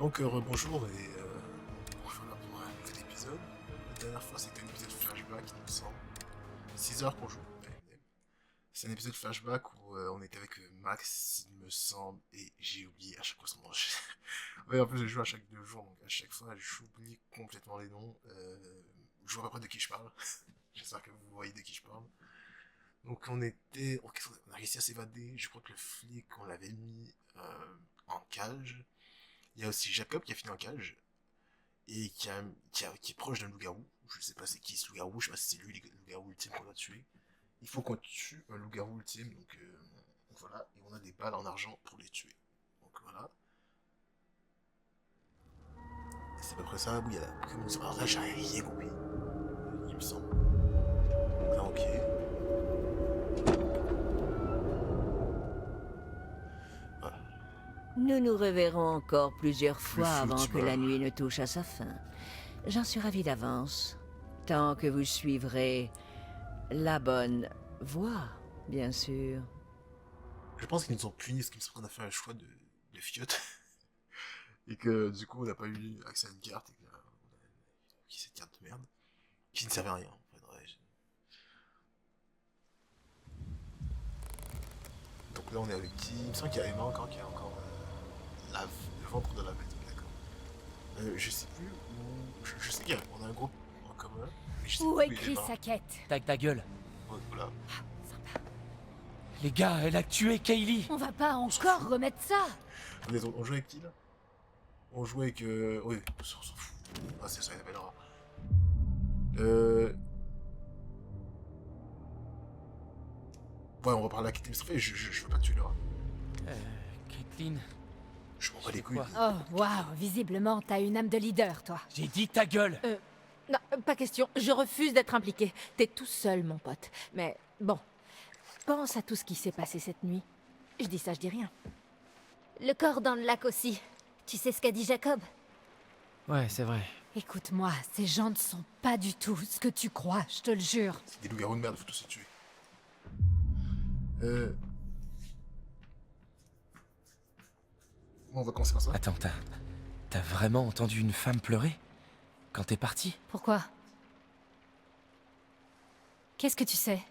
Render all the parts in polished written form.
Donc rebonjour et voilà pour un nouvel épisode. La dernière fois c'était un épisode flashback il me semble. 6 heures qu'on joue. C'est un épisode flashback où on était avec Max il me semble et j'ai oublié à chaque fois son nom. Ouais, en plus je joue à chaque 2 jours donc à chaque fois j'oublie complètement les noms. Je vois à peu près de qui je parle. J'espère que vous voyez de qui je parle. Donc on a réussi à s'évader. Je crois que le flic on l'avait mis en cage. Il y a aussi Jacob qui a fini en cage et qui est proche d'un loup-garou. Je sais pas c'est qui ce loup-garou, je sais pas si c'est lui le loup-garou ultime qu'on a tué. Il faut qu'on tue un loup-garou ultime, donc voilà, et on a des balles en argent pour les tuer. Donc voilà. Et c'est à peu près ça, oui, il y a la prémonition. Alors là, j'ai rien compris, il me semble. Donc là, ok. Voilà. Nous nous reverrons encore plusieurs Le fois feu, avant tu que vois. la nuit ne touche à sa fin. J'en suis ravi d'avance. Tant que vous suivrez la bonne voie, bien sûr. Je pense qu'ils nous ont punis parce qu'il me semble qu'on a fait un choix de fiotte. Et que du coup, on n'a pas eu accès à une carte. Et que, on a qui cette carte de merde. Qui ne servait à rien, en fait. Ouais, donc là, on est avec qui? Il me semble qu'il y a Emma encore qui a encore le ventre de la bête. D'accord. Je sais plus où. Je sais qu'on a un groupe en commun. Mais je sais Où plus est où est Chris Emma. Sackett? Ta gueule. Ouais, voilà. Les gars, elle a tué Kaylee. On va pas encore remettre ça. On joue avec qui là? On joue avec. Oui, on s'en fout. Ah, c'est ça, il appellera. Ouais, on va parler à Kitty. Mais ça fait, je veux pas tuer Laura. Caitlin, Je m'en bats les C'est couilles. quoi? Oh, waouh, visiblement, t'as une âme de leader, toi. j'ai dit ta gueule. Non, pas question. Je refuse d'être impliqué. T'es tout seul, mon pote. Mais bon, pense à tout ce qui s'est passé cette nuit. Je dis ça, je dis rien. Le corps dans le lac aussi. Tu sais ce qu'a dit Jacob? Ouais, c'est vrai. Écoute-moi, ces gens ne sont pas du tout ce que tu crois, je te le jure. C'est des loups-garous de merde, faut tous se tuer. Bon, on va commencer par ça. Attends, t'as vraiment entendu une femme pleurer quand t'es parti? Pourquoi? Qu'est-ce que tu sais?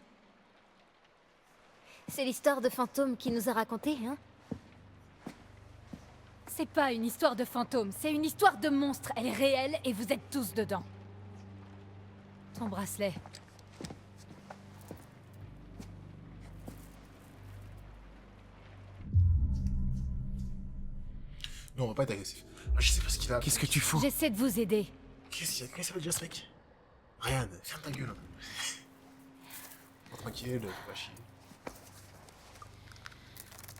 C'est l'histoire de fantôme qui nous a raconté, hein? C'est pas une histoire de fantôme, c'est une histoire de monstre. Elle est réelle et vous êtes tous dedans. Ton bracelet. Non, on va pas être agressif. Ah, je sais pas ce qu'il a. Qu'est-ce que tu fous? J'essaie de vous aider. Qu'est-ce qu'il y a? Comment ça s'appelle déjà ce mec? Ryan, ferme ta gueule. Bon, tranquille, faut pas chier.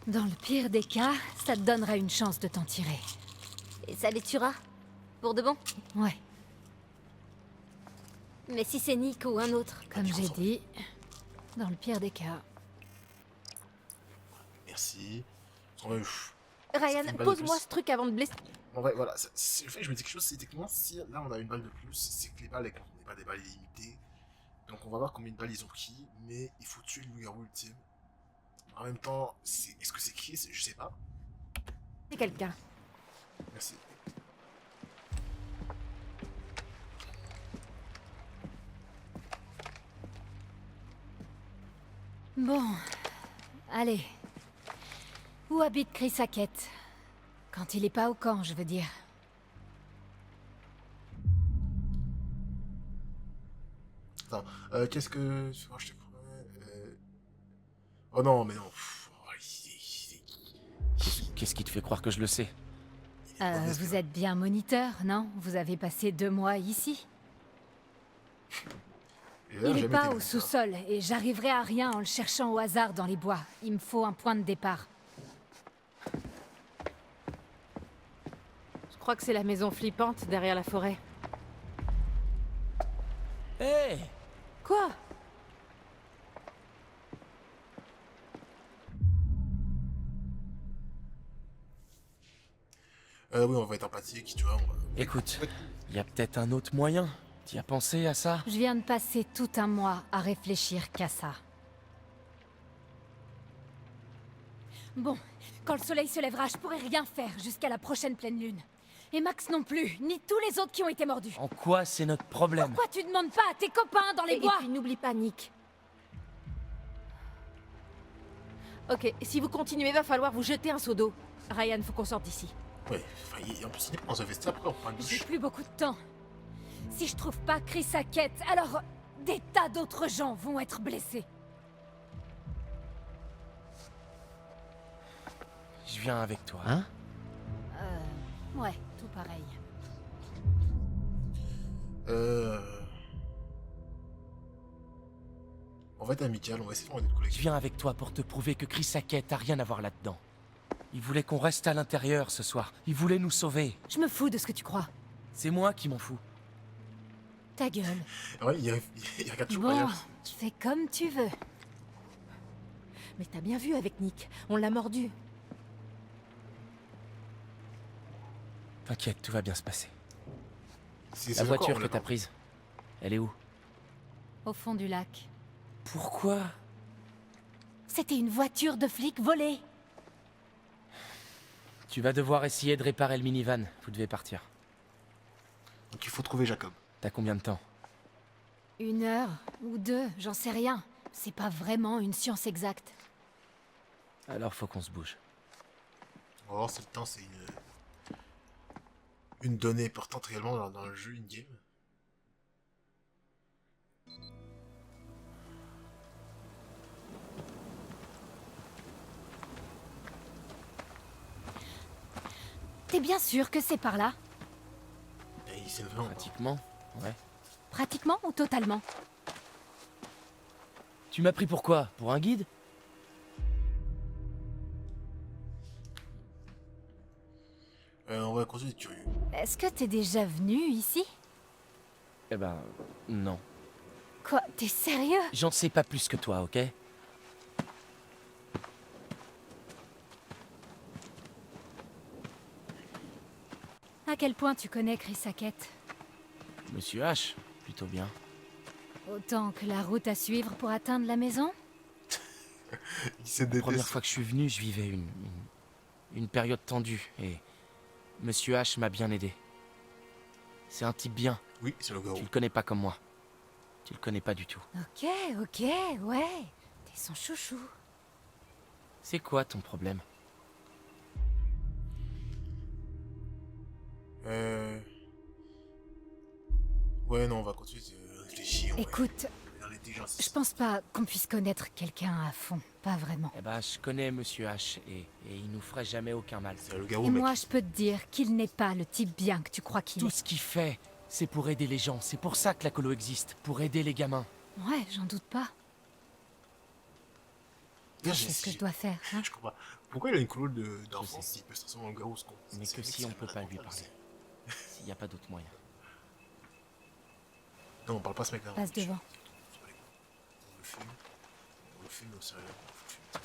Dans le pire des cas, ça te donnera une chance de t'en tirer. Et ça les tuera? Pour de bon? Ouais, Mais si c'est Nick ou un autre? comme j'ai dit, dans le pire des cas. Merci. En vrai, Ryan, une balle de pose-moi plus. ce truc avant de blesser. En vrai, voilà. Le fait que je me dis quelque chose, c'est techniquement, si là on a une balle de plus, c'est que les balles, elles contenaient pas des balles illimitées. Donc on va voir combien de balles ils ont pris, mais il faut tuer le loup-garou ultime. En même temps, est-ce que c'est Chris? Je sais pas. C'est quelqu'un. Merci. Bon, allez. Où habite Chris Sackett? Quand il est pas au camp, je veux dire. Attends, qu'est-ce que. Oh, je te promets. Oh non, mais non. Oh, Qu'est-ce qui te fait croire que je le sais? il est mauvais, ce Vous gars. êtes bien moniteur, non? Vous avez passé 2 mois ici? Et là, Il est jamais pas été au comme ça. sous-sol, et j'arriverai à rien en le cherchant au hasard dans les bois. Il me faut un point de départ. Je crois que c'est la maison flippante derrière la forêt. Hé! Quoi? Oui, on va être empathique, tu vois. Écoute, y a peut-être un autre moyen. T'y as pensé à ça? Je viens de passer tout un mois à réfléchir qu'à ça. Bon, quand le soleil se lèvera, je pourrai rien faire jusqu'à la prochaine pleine lune. Et Max non plus, ni tous les autres qui ont été mordus. En quoi c'est notre problème? Pourquoi tu demandes pas à tes copains dans les Et bois? puis n'oublie pas Nick. Ok, si vous continuez, va falloir vous jeter un seau d'eau. Ryan, faut qu'on sorte d'ici. Ouais, enfin, en plus, il est dans un vestiaire, après, on prend une J'ai douche. plus beaucoup de temps. Si je trouve pas Chris Hackett, alors des tas d'autres gens vont être blessés. Je viens avec toi, hein? Ouais, tout pareil. On va être amical, on va essayer de faire une Je collection. viens avec toi pour te prouver que Chris Hackett a rien à voir là-dedans. Il voulait qu'on reste à l'intérieur ce soir. Il voulait nous sauver. Je me fous de ce que tu crois. C'est moi qui m'en fous. Ta gueule. Ouais, il regarde toujours Bon, ailleurs. tu fais comme tu veux. Mais t'as bien vu avec Nick, on l'a mordu. T'inquiète, tout va bien se passer. C'est La encore, voiture on que l'a t'as pas. prise, elle est où? Au fond du lac. Pourquoi? C'était une voiture de flic volée. Tu vas devoir essayer de réparer le minivan. Vous devez partir. Donc il faut trouver Jacob. T'as combien de temps? 1 heure ou 2, j'en sais rien. C'est pas vraiment une science exacte. Alors faut qu'on se bouge. On va voir si le temps c'est une donnée importante réellement dans le jeu in-game. T'es bien sûr que c'est par là? Et il s'est levé encore. Pratiquement, ouais. Pratiquement ou totalement? Tu m'as pris pour quoi? Pour un guide? On va continuer d'être curieux. Est-ce que t'es déjà venu ici? Eh ben, non. Quoi? T'es sérieux? J'en sais pas plus que toi, ok? À quel point tu connais Chris Hackett? Monsieur H, plutôt bien. Autant que la route à suivre pour atteindre la maison? Il s'est La première détesté. fois que je suis venu, je vivais une période tendue et Monsieur H m'a bien aidé. C'est un type bien. Oui, c'est le garou. Tu le connais pas comme moi. Tu le connais pas du tout. Ok, ouais. T'es son chouchou. C'est quoi ton problème? Ouais, non, on va continuer de réfléchir. Ouais. Écoute, Dans l'intelligence. je pense pas qu'on puisse connaître quelqu'un à fond. Pas vraiment. Eh ben, je connais Monsieur H et il nous ferait jamais aucun mal. C'est le garou, Et mec. moi, je peux te dire qu'il n'est pas le type bien que tu crois qu'il Tout est. ce qu'il fait, c'est pour aider les gens. C'est pour ça que la colo existe, pour aider les gamins. Ouais, j'en doute pas. Bien, C'est ce que je dois faire, hein. Je comprends pas. Pourquoi il a une colo d'enfance sais. s'il peut se transformer en garou, ce con? Mais C'est que vrai si c'est on peut pas vraiment lui pas parler. possible. S'il n'y a pas d'autre moyen. Non, on parle pas à ce mec-là. Passe devant. On le fume. On le fume au sérieux. On le fume.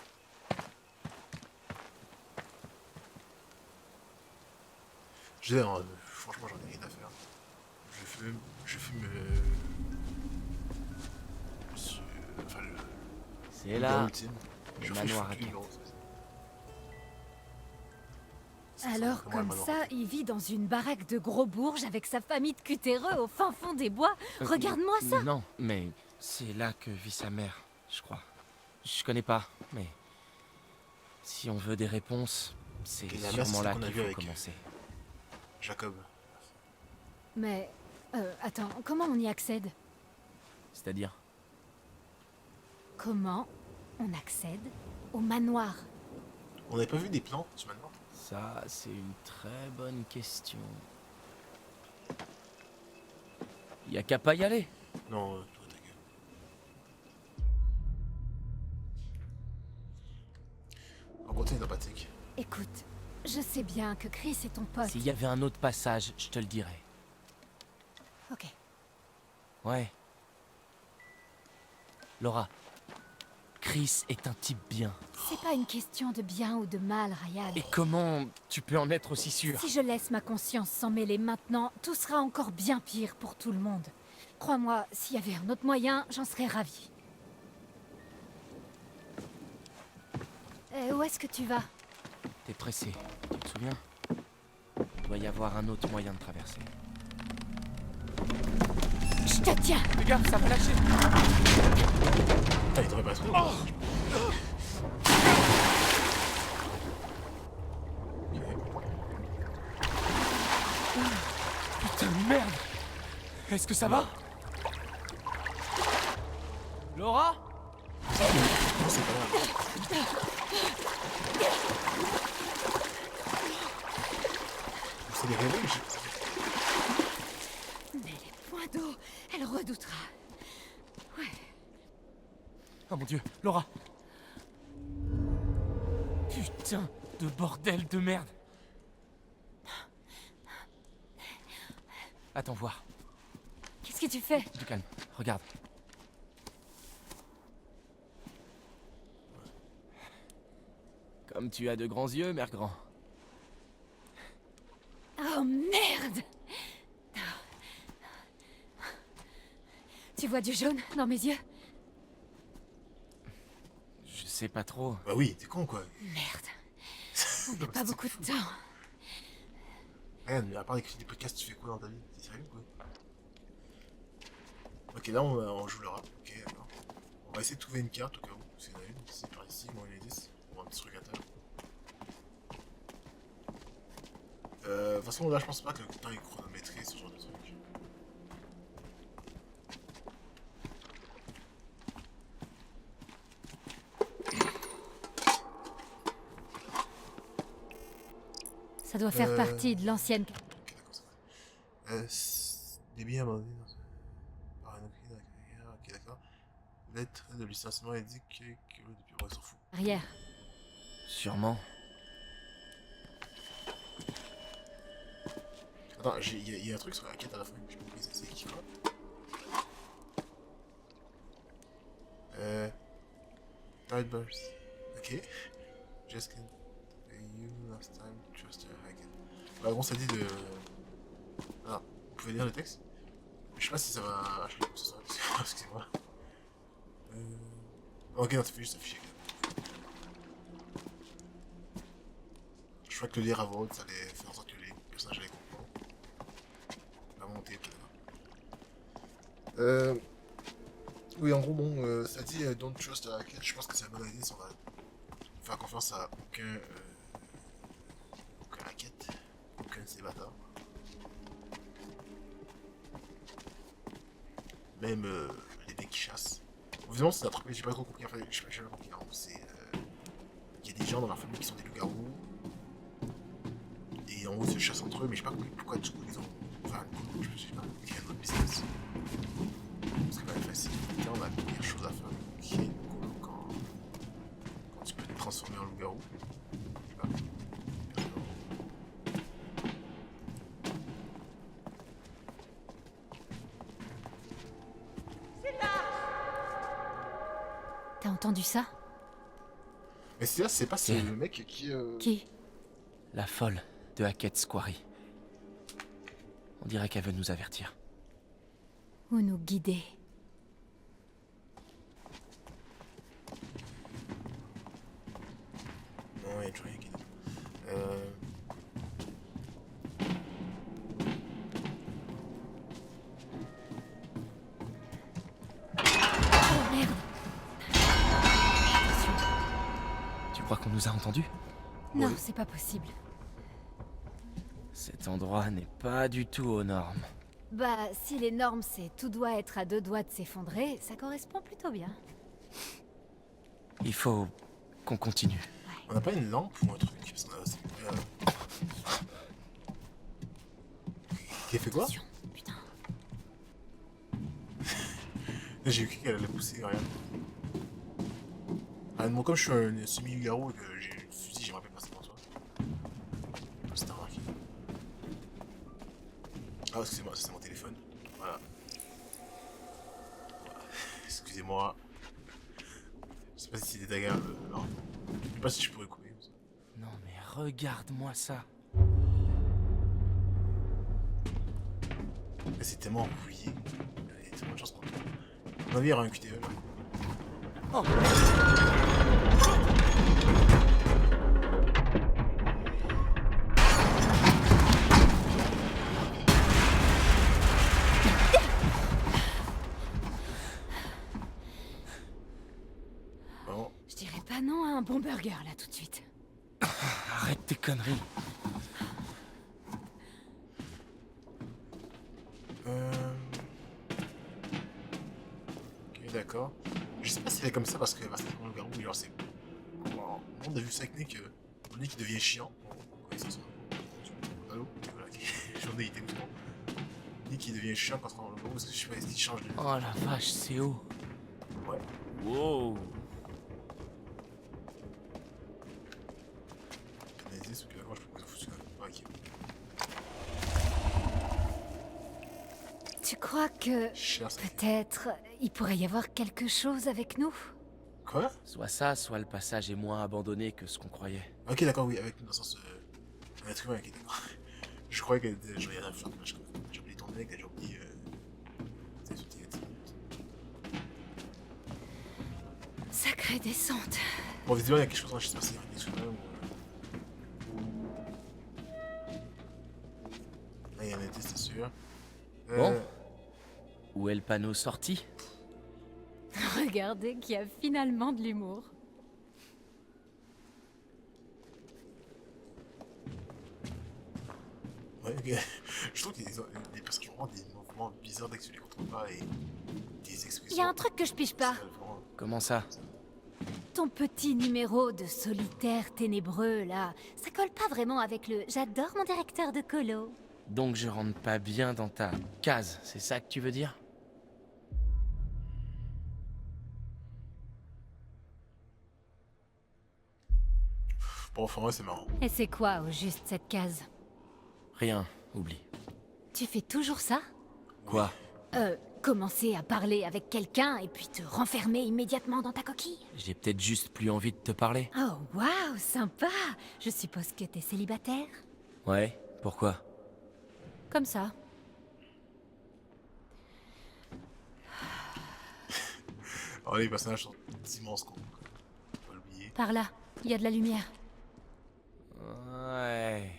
Je veux dire, franchement, j'en ai rien à faire. Je fume. Monsieur. Enfin, le. C'est le là. garou ultime. le Je manoir fume Hackett. le garou, ça. Alors, Comment comme le manoir ça, il vit dans une baraque de gros bourges avec sa famille de cutéreux au fin fond des bois. Regarde-moi ça! Non, mais c'est là que vit sa mère, je crois. Je connais pas, mais si on veut des réponses, c'est Et la mère, c'est sûrement ce là qu'on a qu'il vu faut avec, commencer. Jacob. Mais... attends, comment on y accède? C'est-à-dire? Comment on accède au manoir? On n'avait pas vu des plans ce manoir? Ça, c'est une très bonne question. Y a qu'à pas y aller. Non, toi ta gueule. On continue dans Patrick. Écoute, je sais bien que Chris est ton pote. S'il y avait un autre passage, je te le dirais. Ok. Ouais. Laura, Chris est un type bien. C'est pas une question de bien ou de mal, Ryan. Et comment tu peux en être aussi sûr? Si je laisse ma conscience s'en mêler maintenant, tout sera encore bien pire pour tout le monde. Crois-moi, s'il y avait un autre moyen, j'en serais ravie. Où est-ce que tu vas? T'es pressé, tu te souviens? doit y avoir un autre moyen de traverser. Je te tiens. Les gars, ça va lâcher. Ah, il devrait pas se faire. Putain de merde. Est-ce que ça va? Laura? Non, c'est pas grave. C'est les réveils, Mais les points d'eau, elle redoutera. Oh mon dieu, Laura! Putain de bordel de merde! Attends voir. Qu'est-ce que tu fais? Du calme, regarde. Comme tu as de grands yeux, mère grand. Oh merde! Tu vois du jaune dans mes yeux? Je sais pas trop. Bah oui, t'es con quoi. Merde. On n'a pas beaucoup de temps. Regarde, mais à part écrire des podcasts, tu fais quoi dans ta vie? T'es sérieux quoi? Ok, là on joue le rap. Ok, d'accord. On va essayer de trouver une carte au cas où. C'est une. C'est par ici, moi il est 10. On va un petit truc à terre. De toute façon, là je pense pas que le temps est chronométré, ce genre de truc. Ça doit faire partie de l'ancienne... Ok, d'accord, ça va. Des biens abandonnés par un écrit dans la carrière. Ok, d'accord. Lettre de licenciement indique que depuis on s'en fout. Arrière. Sûrement. Attends, il y a un truc sur la quête à la fin. Je sais pas compris, c'est qui quoi? Nightburst. Ok. Just can pay you last time trust your hacket. Bah bon, ça dit de... Ah, vous pouvez lire le texte? Je sais pas si ça va acheter comme ça, excusez-moi. Ok, non, ça fait juste afficher. Je crois que le lire à voix haute, ça allait faire en sorte que les personnages allaient comprendre. La montée, peut-être. Oui, en gros, bon, ça dit Don't trust the hacket. Je pense que c'est la bonne idée si on va faire confiance à aucun hacket, aucun célibataire. Même les mecs qui chassent. Évidemment, c'est un truc que j'ai pas trop compris. Enfin, je sais pas, j'ai pas compris. En gros, c'est. Il y a des gens dans leur famille qui sont des loups-garous. Et en gros, ils se chassent entre eux, mais j'ai pas compris pourquoi du coup ils ont. Enfin, je sais pas, il y a un autre business. Parce que bah, facilité, on a pire chose à faire. Créer une colo quand tu peux te transformer en loup-garou. Je sais pas. T'as entendu ça? Mais c'est pas c'est le mec qui. Qui? La folle de Hackett Quarry. On dirait qu'elle veut nous avertir. Ou nous guider? Non, il y a toujours rien qui dit. Oh merde! Tu crois qu'on nous a entendus? Non, c'est pas possible. Cet endroit n'est pas du tout aux normes. Bah, si les normes c'est tout doit être à 2 doigts de s'effondrer, ça correspond plutôt bien. Il faut qu'on continue. On n'a pas une lampe ou un truc parce qu'on a... Qui a fait quoi? Attention, putain. J'ai vu qu'elle allait pousser, regarde. Ah, moi, comme je suis un semi-loup-garou et que j'ai une fusil, j'aimerais bien passer devant toi. C'est remarqué. Ah, excusez-moi, ça c'est mon téléphone. Voilà. Excusez-moi. Je sais pas si c'est des dagues. Non. Je sais pas si je pourrais couper comme ça. Non mais regarde-moi ça. Mais c'est tellement rouillé. Il y a tellement de chance qu'on trouve. À mon avis, il y aura un QTE là. Oh. Non. Je dirais pas non à un bon burger, là, tout de suite. Arrête tes conneries. Ok, d'accord. Je sais pas si elle est comme ça parce que bah, c'est vraiment le garou, genre c'est... On a vu ça avec Nick, Nick il devient chiant. Ouais, ça, allô. Voilà, j'en ai été doucement. Nick il devient chiant quand on rentre dans le garou parce que je sais pas, est-ce qu'il change de... Oh la vache, c'est haut. Ouais. Wow. Canaliser, ce que moi je peux pas foutre. Ouais, ok. Tu crois que... Cher, ça. Peut-être il pourrait y avoir quelque chose avec nous? Quoi? Soit ça, soit le passage est moins abandonné que ce qu'on croyait. Ok, d'accord, oui, avec nous, dans le sens. Un être humain, ok, d'accord. Je croyais qu'elle était. Genre, il y a un flirt, machin. J'ai oublié ton mec, j'ai oublié. Sacrée descente. Bon, visiblement, il y a quelque chose, hein, je sais pas s'il y a un être humain ou. Là, il y en a été, c'est sûr. Bon. Où est le panneau sorti? Regardez qu'il y a finalement de l'humour. Ouais, ok. Je trouve que les personnages ont vraiment des mouvements bizarres dès que tu les contrôles pas et des expressions. Il y a un truc que je pige pas. Comment ça? Ton petit numéro de solitaire ténébreux, là, ça colle pas vraiment avec le « j'adore mon directeur de colo ». Donc je rentre pas bien dans ta case, c'est ça que tu veux dire? Bon, enfin, ouais, c'est marrant. Et c'est quoi, au juste, cette case? Rien, oublie. Tu fais toujours ça? Quoi? Commencer à parler avec quelqu'un et puis te renfermer immédiatement dans ta coquille? J'ai peut-être juste plus envie de te parler. Oh, waouh, sympa! Je suppose que t'es célibataire? Ouais, pourquoi? Comme ça. Alors, les personnages sont immenses, quoi. Faut pas l'oublier. Par là, il y a de la lumière. Ouais...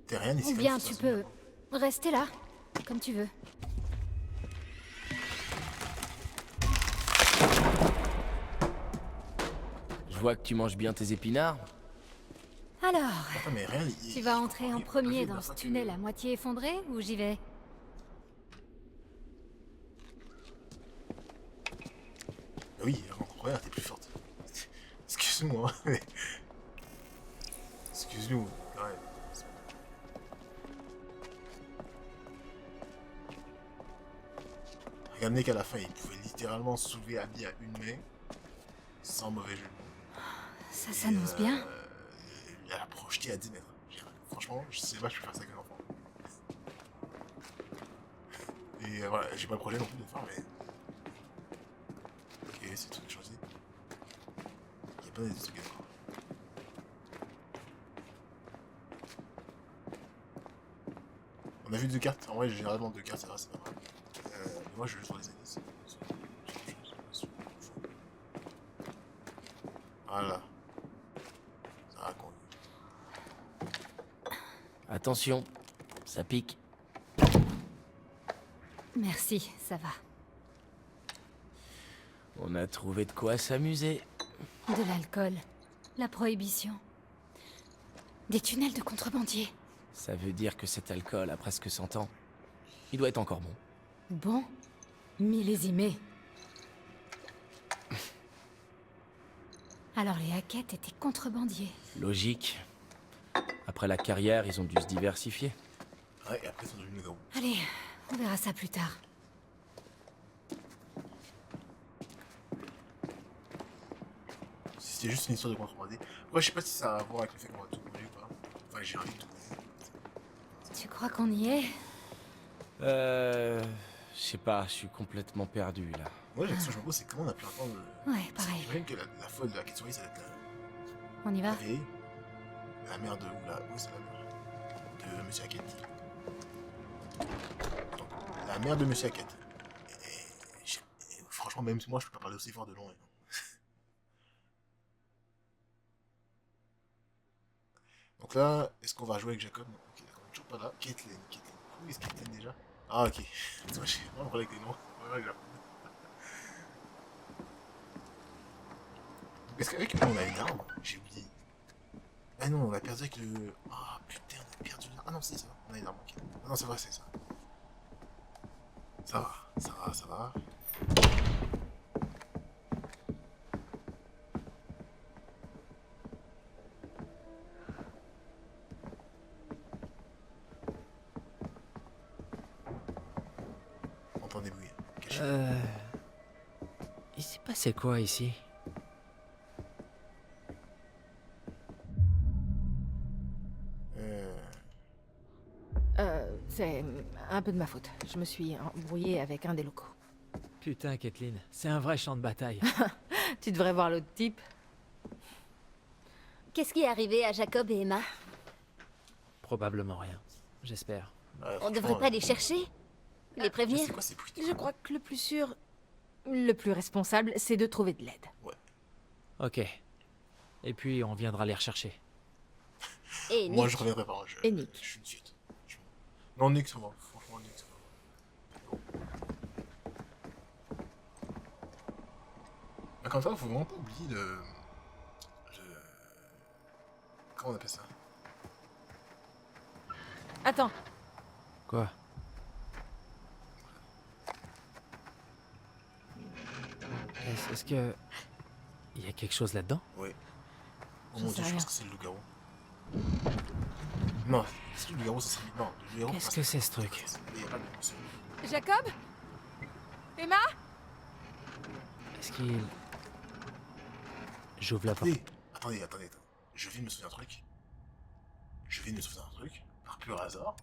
T'es rien ici. Ou bien tu peux rester là, comme tu veux. Je vois que tu manges bien tes épinards. Alors, Attends, mais rien. tu vas entrer en premier dans ce tunnel à moitié effondré ou j'y vais? Bah oui, regarde, t'es plus forte. Excuse-moi, mais. Excuse-nous, ouais. Regardez qu'à la fin, il pouvait littéralement soulever Abby à une main, sans mauvais jeu. Ça s'annonce bien. Elle a projeté à 10 mètres. Franchement, je sais pas si je peux faire ça avec un enfant. Et voilà, j'ai pas le projet non plus de le faire, mais. Ok, c'est tout choisi. Il y a pas des trucs à faire. On a vu deux cartes. En vrai, généralement deux cartes, c'est pas mal. Mais moi, je joue sur les indices. Voilà. Ça raconte. Attention, ça pique. Merci, ça va. On a trouvé de quoi s'amuser. De l'alcool, la prohibition, des tunnels de contrebandiers. Ça veut dire que cet alcool a presque 100 ans. Il doit être encore bon. Bon, millésimé. Alors les Hackett étaient contrebandiers. Logique. Après la carrière, ils ont dû se diversifier. Ouais, et après, ils sont devenus gros. Allez, on verra ça plus tard. Si c'était juste une histoire de contrebandier. Après, je sais pas si ça a à voir avec le fait qu'on va tout brûler ou pas. Enfin, j'ai envie de tout brûler. Tu crois qu'on y est? Je sais pas, je suis complètement perdu là. Moi, la question que je me pose, c'est comment on a pu entendre. Ouais, pareil. J'imagine que la folle de la Katsuri, ça va être On y va? la vieille, la mère de. Ou la. Oui, c'est la mère. De Monsieur Hackett. Donc, la mère de Monsieur Hackett. Et franchement, même moi, je peux pas parler aussi fort de long. Donc là, est-ce qu'on va jouer avec Jacob? Ok, d'accord, toujours pas là. Caitlyn. Où est-ce Caitlyn déjà? Ah, ok. J'ai vraiment parlé avec des noms. Ouais, Jacob. Est-ce qu'avec on a une arme? J'ai oublié. Ah non, on a perdu avec le... Ah putain, on a perdu une arme. Ah non, si, ça va. On a une arme, ok. Ah non, ça va, c'est ça. Ça va, ça va, ça va. On entend des bruits. Cachés. Il s'est passé quoi ici? C'est un peu de ma faute. Je me suis embrouillée avec un des locaux. Putain, Kathleen, c'est un vrai champ de bataille. Tu devrais voir l'autre type. Qu'est-ce qui est arrivé à Jacob et Emma? Probablement rien. J'espère. On devrait pas les chercher? Les Je prévenir? sais quoi ces bruits. Je crois que le plus sûr, le plus responsable, c'est de trouver de l'aide. Ok. Et puis, on viendra les rechercher. Et Moi, Nick. je reviendrai pas. Et Nick. Je suis une suite. Non, Nick, ça va. Franchement, Nick, ça va. Mais comme ça, faut vraiment pas oublier de... Comment on appelle ça? Attends, Quoi? Est-ce que... Il y a quelque chose là-dedans? Oui. Oh J'en mon sais dieu, je rien. pense que c'est le loup-garou. Non, c'est le loup-garou, ça serait... Non, le loup-garou... Qu'est-ce que c'est ce truc? Il y a pas de... Jacob? Emma? Est-ce qu'il... J'ouvre la porte. Attendez. Je viens de me souvenir d'un truc. Par pur hasard.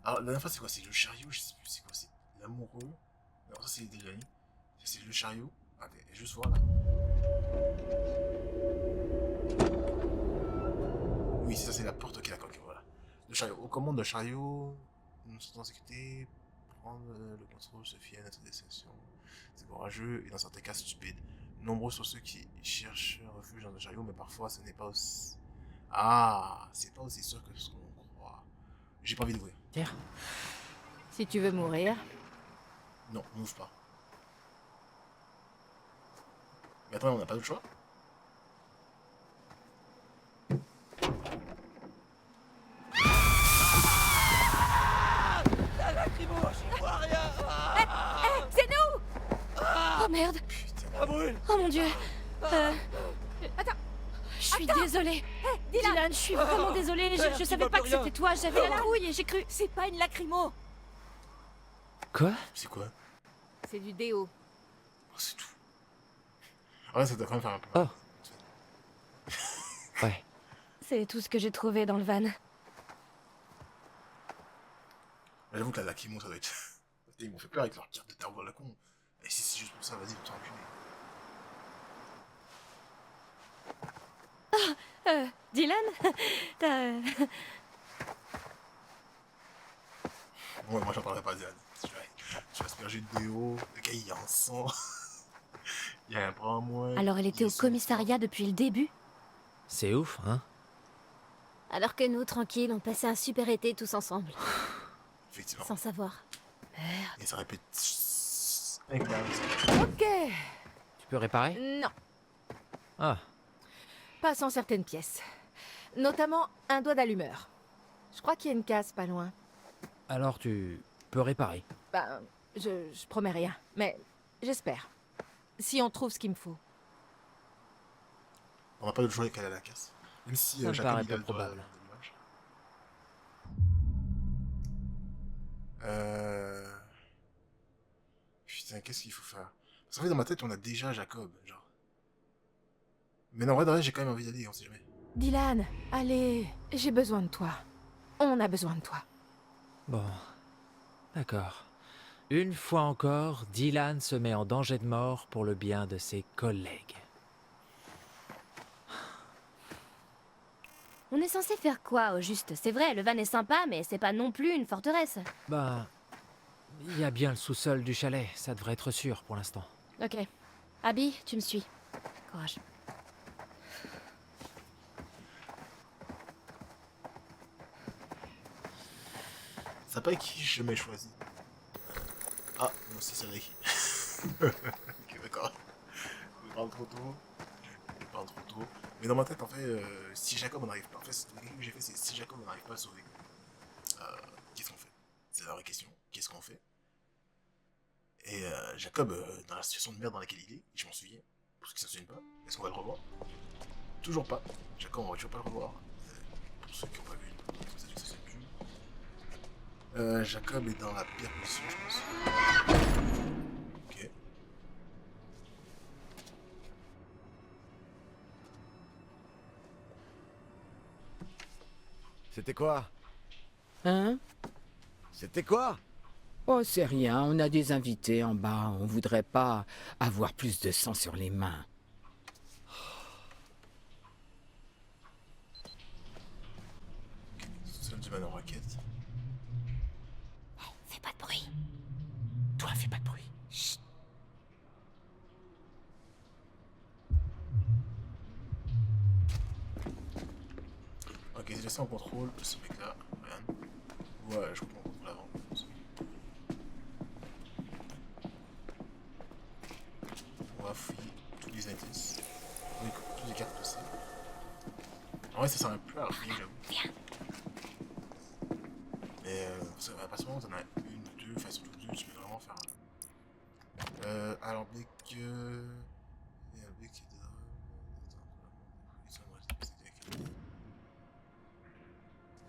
Alors, la dernière fois, c'est quoi? C'est le chariot, je sais plus, c'est quoi? C'est l'amoureux. Non, ça, c'est Delany. Ça, c'est le chariot. Attendez, juste voir là. Oui, ça, c'est la porte. Ok, d'accord, ok, voilà. Le chariot. Aux commandes de chariot, nous sommes en sécurité. Prendre le contrôle se fie à notre destination. C'est courageux et dans certains cas stupide. Nombreux sont ceux qui cherchent refuge dans le chariot, mais parfois ce n'est pas aussi... Ah, c'est pas aussi sûr que ce qu'on croit. J'ai pas envie d'ouvrir. Tiens. Si tu veux mourir. Non, on n'ouvre pas. Mais attends, on n'a pas d'autre choix? C'est nous! Oh merde! Putain. Oh mon dieu! Attends. Je suis désolée. Dylan, je suis vraiment désolée. Je savais pas que c'était toi. J'avais la trouille et j'ai cru. C'est pas une lacrymo! Quoi? C'est quoi? C'est du déo. Oh, c'est tout. Ah ouais, ça doit quand même faire un peu. Oh. Ouais. C'est tout ce que j'ai trouvé dans le van. J'avoue que la lacrymo, ça doit être... Ils m'ont fait peur avec leur carte de tarot à la con. Et si c'est juste pour ça, vas-y, putain, enculé. Dylan? T'as... Bon, moi j'en parlerai pas, Diane. Je vais asperger de déo, le gars il est en sang. Il y a un bras en moins. Alors elle était il au est sans commissariat depuis le début? C'est ouf, hein? Alors que nous, tranquilles, on passait un super été tous ensemble, sang. Effectivement. sans savoir. Et ça répète. Incroyable. Ok. Tu peux réparer? Non, Ah. pas sans certaines pièces. Notamment un doigt d'allumeur. Je crois qu'il y a une case pas loin. Alors tu peux réparer. Ben, je promets rien, mais j'espère. Si on trouve ce qu'il me faut. On n'a pas d'autre choix qu'aller à la casse. Même si Ça me chacun paraît y peu a le droit probable. de l'image. Putain, qu'est-ce qu'il faut faire? Parce qu'en fait, dans ma tête, on a déjà Jacob, genre. Mais non, en vrai, de vrai, j'ai quand même envie d'aller, on sait jamais. Dylan, allez, j'ai besoin de toi. On a besoin de toi. Bon. D'accord. Une fois encore, Dylan se met en danger de mort pour le bien de ses collègues. On est censé faire quoi au juste? C'est vrai, le van est sympa, mais c'est pas non plus une forteresse. Ben... Il y a bien le sous-sol du chalet, ça devrait être sûr pour l'instant. Ok. Abby, tu me suis. Courage. Ça n'a pas écrit jamais choisi. Ah, moi aussi, ça l'a écrit. Ok, d'accord. Je parle trop tôt. Je parle parle trop tôt. Mais dans ma tête, en fait, si Jacob on n'arrive pas, en fait, le calcul que j'ai fait, c'est si Jacob on n'arrive pas à le sauver, qu'est-ce qu'on fait? C'est la vraie question. Qu'est-ce qu'on fait? Et Jacob, dans la situation de merde dans laquelle il est, je m'en souviens, pour ceux qui ne se souviennent pas, est-ce qu'on va le revoir? Toujours pas. Jacob, on va toujours pas le revoir. Pour ceux qui n'ont pas vu, pour ceux qui ne se souviennent plus. Jacob est dans la pire position, je pense. Ok. C'était quoi? Hein? C'était quoi? Oh, c'est rien, on a des invités en bas. On voudrait pas avoir plus de sang sur les mains. Seul du man en raquette. Fais pas de bruit. Toi, fais pas de bruit. Chut. Ok, j'ai laissé en contrôle ce mec là, Ryan. Ouais, je comprends qu'on contrôle avant. On va fouiller tous les indices. Toutes les cartes possibles. En vrai, ça sert un peu à rien, j'avoue. Mais ça va pas souvent, t'en as une ou deux, enfin surtout deux, tu peux vraiment faire un. Alors, Blake. Blake est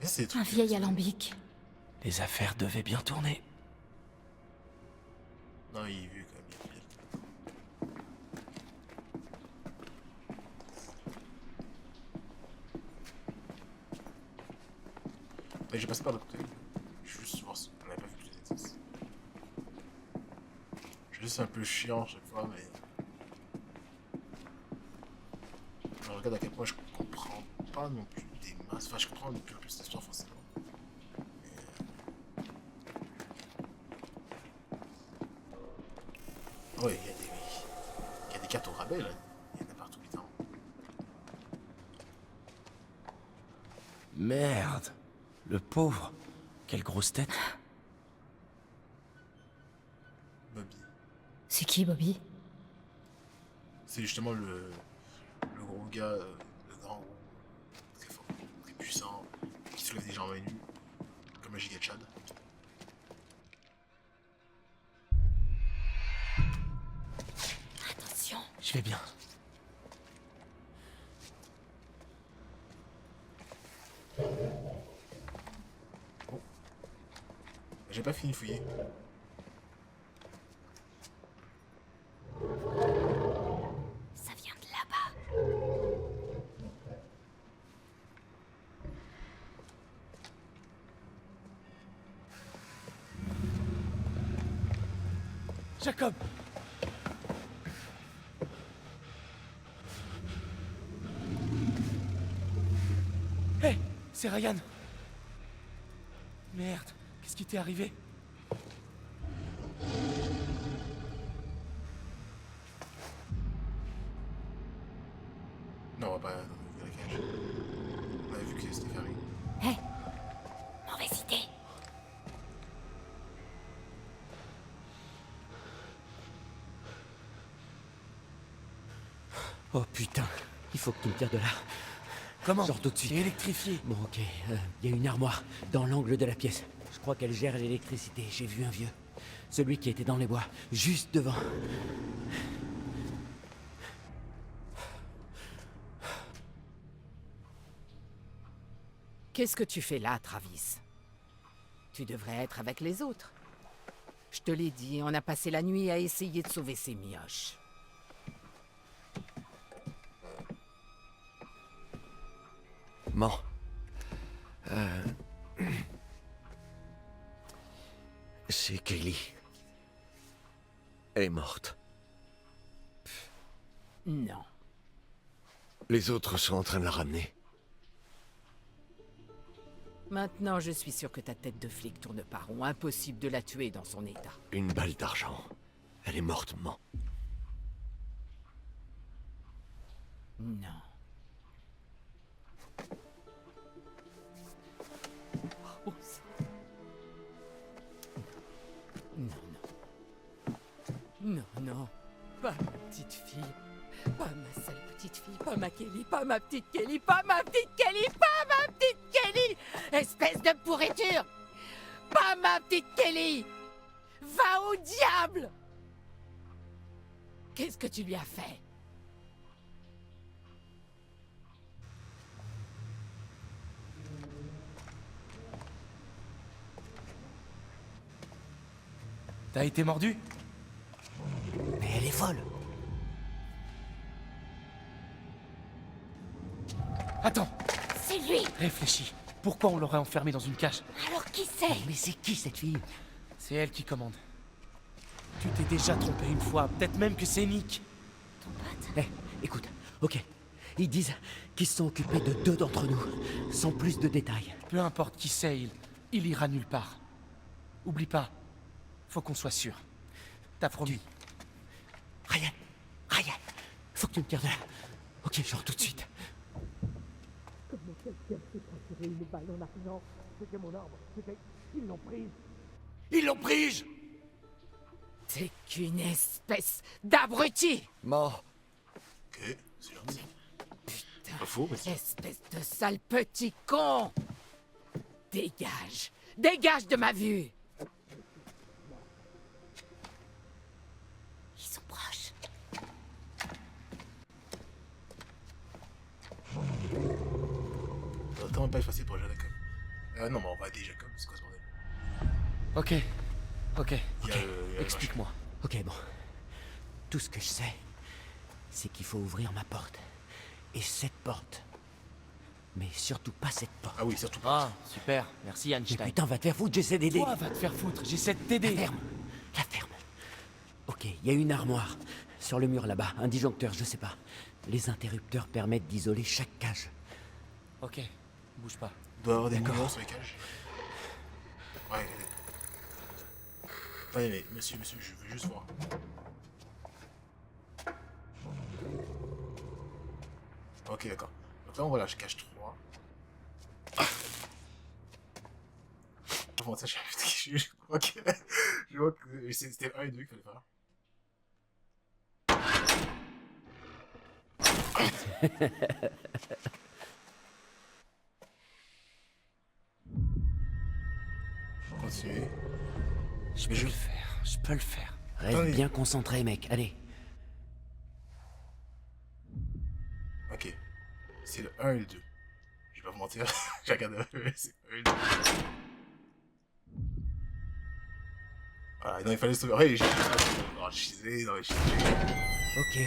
mais c'est des trucs. Un vieil alambic. Les affaires devaient bien tourner. Non, il est vieux quand même, il est mais j'ai passé par le côté. Je veux juste voir si on n'avait pas vu tous les indices. Je sais, c'est un peu chiant à chaque fois, mais. Je regarde à quel point je comprends pas non plus des masses. Enfin, je comprends un peu cette histoire forcément. Mais. Ouais, il y a des cartes au rabais là. Il y en a partout, putain. Merde. Le pauvre. Quelle grosse tête. Bobby. C'est qui, Bobby? C'est justement le gros gars, le grand gros, très fort, très puissant, qui soulève des gens à main nue, comme un giga Chad. Attention. Je vais bien. J'ai pas fini de fouiller. Ça vient de là-bas. Jacob! Hé, c'est Ryan! Merde, qu'est-ce qui t'est arrivé? Non, on va pas ouvrir la cage. On avait vu que c'était fermé. Hé, mauvaise idée. Oh putain, il faut que tu me tires de là. Comment? Sors tout de suite. T'es électrifié. Bon, ok, il y a une armoire dans l'angle de la pièce. Je crois qu'elle gère l'électricité. J'ai vu un vieux. Celui qui était dans les bois, juste devant. Qu'est-ce que tu fais là, Travis? Tu devrais être avec les autres. Je te l'ai dit, on a passé la nuit à essayer de sauver ces mioches. Bon. C'est Kaylee. Elle est morte. Non. Les autres sont en train de la ramener. Maintenant, je suis sûr que ta tête de flic tourne pas rond. Impossible de la tuer dans son état. Une balle d'argent. Elle est mortement. Non. Oh, non, non. Non, non. Pas ma petite fille. Pas ma seule petite petite fille, pas ma Kelly, pas ma petite Kelly, pas ma petite Kelly, pas ma petite Kelly! Espèce de pourriture! Pas ma petite Kelly! Va au diable! Qu'est-ce que tu lui as fait? T'as été mordu? Mais elle est folle. Attends, C'est lui. réfléchis. Pourquoi on l'aurait enfermé dans une cage? Alors qui c'est? Mais c'est qui cette fille? C'est elle qui commande. Tu t'es déjà trompé une fois, peut-être même que c'est Nick. Ton pote? Eh, écoute, ok. Ils disent qu'ils se sont occupés de 2 d'entre nous, sans plus de détails. Peu importe qui c'est, il ira nulle part. Oublie pas, faut qu'on soit sûr. T'as promis. Ryan, faut que tu me tires de là. Ok, genre tout de suite. Ils l'ont prise! T'es qu'une espèce d'abruti! Mort. Ok, c'est gentil. Putain, Pas faux, mais espèce de sale petit con! Dégage! Dégage de ma vue! Ils sont proches. ça va tellement pas être facile pour Jacob. Non, mais on va aider Jacob, c'est quoi ce bordel? Ok. Il y a le Explique-moi. Ok, bon. Tout ce que je sais, c'est qu'il faut ouvrir ma porte. Et cette porte. Mais surtout pas cette porte. Ah oui, surtout pas. Ah, super. Merci Mais Einstein. putain, va te faire foutre, j'essaie d'aider. Toi, va te faire foutre. J'essaie de La t'aider. ferme. La ferme. Ok, il y a une armoire. Sur le mur là-bas, un disjoncteur, je sais pas. Les interrupteurs permettent d'isoler chaque cage. Ok, bouge pas. Il doit y avoir des D'accord. mouvements sur les cages. Ouais. Ouais, mais monsieur, je veux juste voir. Ok, d'accord. Donc là, on voit la cage 3. Comment ça, je crois que... Je vois que c'était 1 et 2 qu'il fallait faire. Continuer. Je peux le faire. Je peux le faire. Reste Attendez. bien concentré, mec. Allez. Ok. C'est le 1 et le 2. Je vais pas vous mentir. J'ai regardé c'est le 1 et le 2. Voilà, non, il fallait se... Ouais, j'ai... Non, Ok.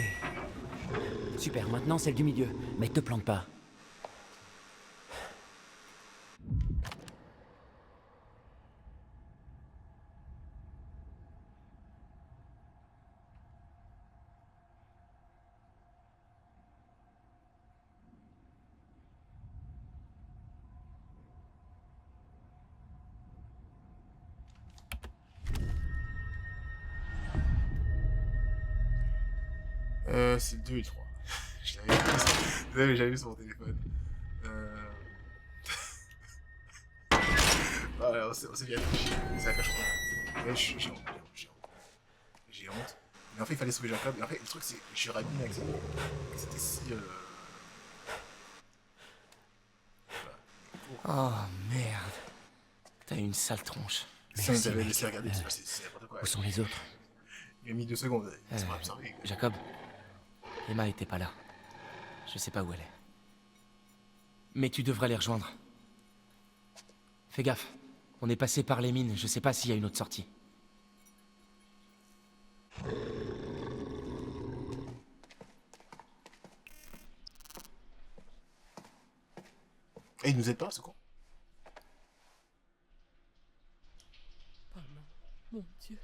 Super, maintenant celle du milieu. Mais te plante pas. C'est le 2 et le 3. Je l'avais vu, j'avais vu sur mon téléphone. Ouais, on s'est bien réfléchi. C'est la cage 3. Ouais, j'ai honte. Mais en fait, il fallait sauver Jacob. Et en fait, le truc, c'est que je suis rabine avec ça. C'était si... Oh merde. T'as une sale tronche. Si on Merci, nous avait mec. laissé regarder, c'est n'importe quoi. Où sont les autres? Il a mis 2 secondes. C'est pas observé. Jacob, Emma était pas là. Je sais pas où elle est. Mais tu devrais les rejoindre. Fais gaffe. On est passé par les mines. Je sais pas s'il y a une autre sortie. Et il nous aide pas, ce con. Mon Dieu,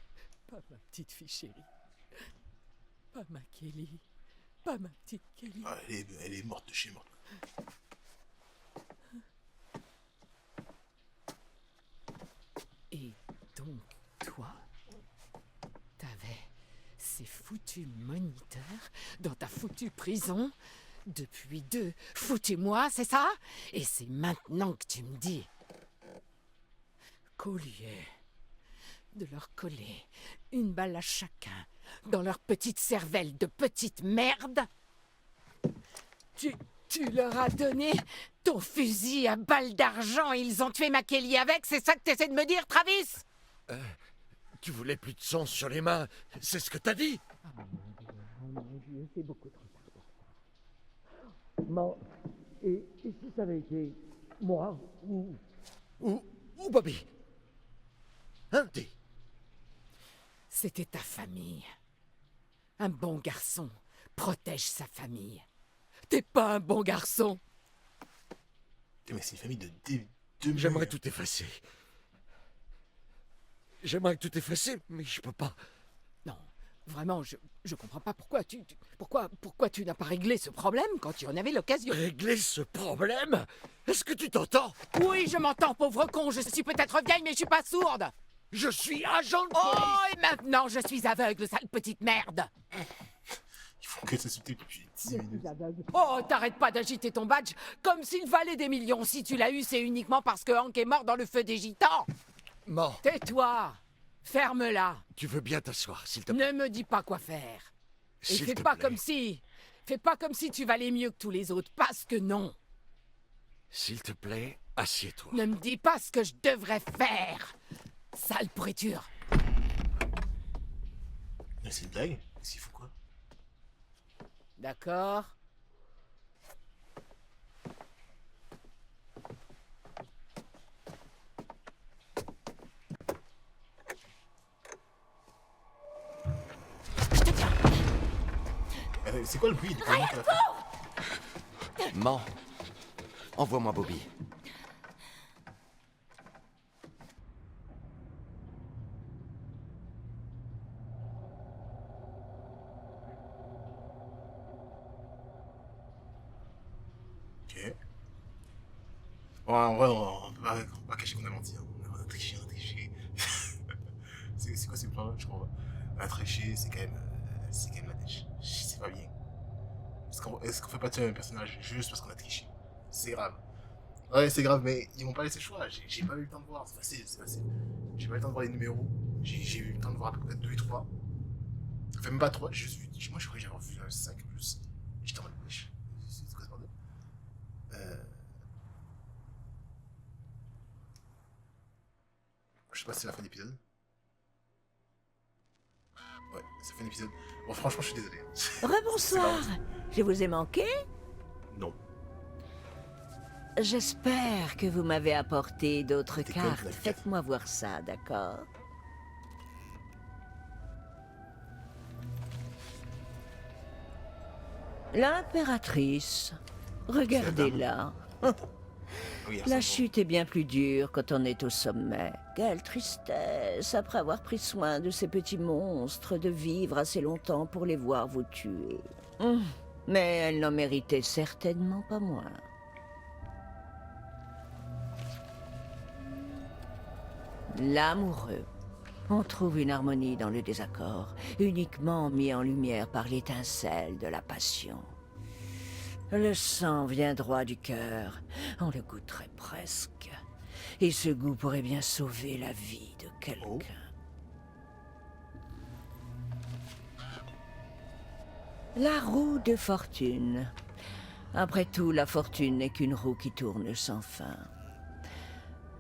pas ma petite fille chérie. Pas ma Kelly. Pas ma petite Kelly. Ah, elle est morte de chez morte. Et donc, toi, t'avais ces foutus moniteurs dans ta foutue prison depuis 2 foutus mois, c'est ça? Et c'est maintenant que tu me dis qu'au lieu de leur coller une balle à chacun dans leur petite cervelle de petite merde, Tu leur as donné ton fusil à balles d'argent et ils ont tué Makelly avec, c'est ça que t'essaies de me dire, Travis? Tu voulais plus de sang sur les mains, c'est ce que t'as dit? C'est beaucoup trop tard. Bon, et si ça avait été moi ou Bobby? Hein, dis? C'était ta famille. Un bon garçon protège sa famille. T'es pas un bon garçon. Mais c'est une famille de deux... J'aimerais tout effacer. J'aimerais tout effacer, mais je peux pas. Non, vraiment, je comprends pas pourquoi tu n'as pas réglé ce problème quand tu en avais l'occasion. Régler ce problème? Est-ce que tu t'entends? Oui, je m'entends, pauvre con, je suis peut-être vieille, mais je suis pas sourde. Je suis agent de Oh, police! et maintenant je suis aveugle, sale petite merde. Il faut que s'insulter depuis 10 minutes. Oh, t'arrêtes pas d'agiter ton badge comme s'il valait des millions. Si tu l'as eu, c'est uniquement parce que Hank est mort dans le feu des gitans. Mort. Tais-toi. Ferme-la. Tu veux bien t'asseoir, s'il te plaît? Ne me dis pas quoi faire. Et S'il fais te pas plaît. comme si... Fais pas comme si tu valais mieux que tous les autres, parce que non. S'il te plaît, assieds-toi. Ne me dis pas ce que je devrais faire. Sale pourriture. Mais c'est une blague? Qu'est-ce qu'il faut quoi? D'accord. C'est quoi le bruit? Man, envoie-moi Bobby. Ok. Bon, en vrai, on va pas cacher qu'on a menti. Hein. On a triché, c'est quoi ce plan-là? Je comprends pas. On a triché, c'est quand même la dèche. C'est pas bien. Est-ce qu'on fait pas tuer un personnage juste parce qu'on a triché? C'est grave. Ouais, c'est grave, mais ils m'ont pas laissé le choix. J'ai pas eu le temps de voir. C'est facile, c'est facile. J'ai pas eu le temps de voir les numéros. J'ai eu le temps de voir à peu près 2 et 3. Enfin, même pas 3. Moi, je crois que j'ai revu un 5 plus. J'étais en mode wesh. C'est quoi ce bordel? Je sais pas si c'est la fin d'épisode. Ouais, c'est la fin d'épisode. Bon, franchement, je suis désolé. Rebonsoir. Je vous ai manqué? Non. J'espère que vous m'avez apporté d'autres T'es comme cartes. la Faites-moi voir ça, d'accord? L'impératrice. Regardez-la. Oui, La chute est bien plus dure quand on est au sommet. Quelle tristesse, après avoir pris soin de ces petits monstres, de vivre assez longtemps pour les voir vous tuer. Mais elle n'en méritait certainement pas moins. L'amoureux. On trouve une harmonie dans le désaccord, uniquement mis en lumière par l'étincelle de la passion. Le sang vient droit du cœur, on le goûterait presque. Et ce goût pourrait bien sauver la vie de quelqu'un. La roue de fortune. Après tout, la fortune n'est qu'une roue qui tourne sans fin.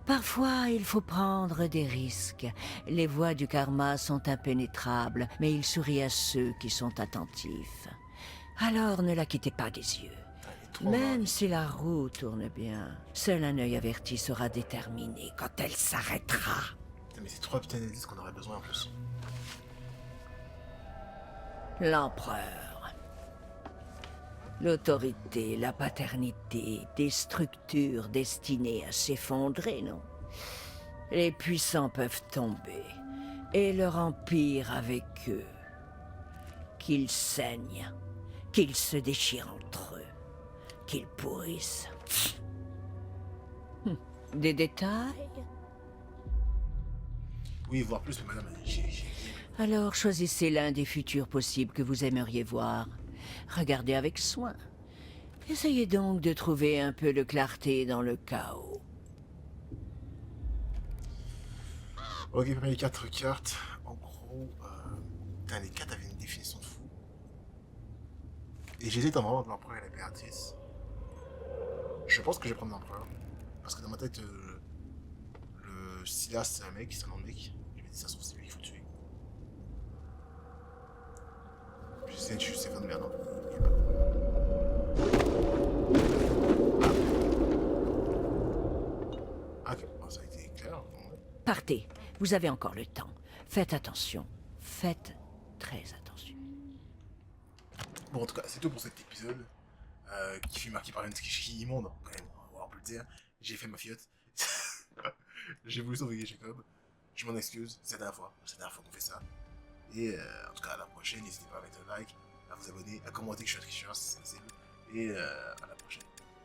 Parfois, il faut prendre des risques. Les voies du karma sont impénétrables, mais il sourit à ceux qui sont attentifs. Alors ne la quittez pas des yeux. Même si la roue tourne bien, seul un œil averti sera déterminé quand elle s'arrêtera. Putain, mais c'est 3 putains d'indices qu'on aurait besoin en plus. L'empereur. L'autorité, la paternité, des structures destinées à s'effondrer, non? Les puissants peuvent tomber, et leur empire avec eux. Qu'ils saignent, qu'ils se déchirent entre eux, qu'ils pourrissent. Des détails? Oui, voire plus, mais madame, Alors choisissez l'un des futurs possibles que vous aimeriez voir. Regardez avec soin. Essayez donc de trouver un peu de clarté dans le chaos. Ok, premier les 4 cartes. En gros, putain, les 4 avaient une définition de fou. Et j'hésite entre l'empereur et l'impératrice. Je pense que je vais prendre l'empereur. Parce que dans ma tête, le Silas, c'est un mec, c'est un nom de mec. Je me dis, ça se trouve, c'est lui qu'il faut tuer. Je sais pas de merde, non. Ah, ok, bon, ça a été clair. Partez, vous avez encore le temps. Faites attention. Faites très attention. Bon, en tout cas, c'est tout pour cet épisode. Qui fut marqué par une tricherie immonde, quand même, on peut le dire. J'ai fait ma fiotte. J'ai voulu sauver Jacob. Je m'en excuse, c'est la dernière fois. C'est la dernière fois qu'on fait ça. Et en tout cas, à la prochaine, n'hésitez pas à mettre un like, à vous abonner, à commenter que je suis un tricheur si c'est possible. Et à la prochaine.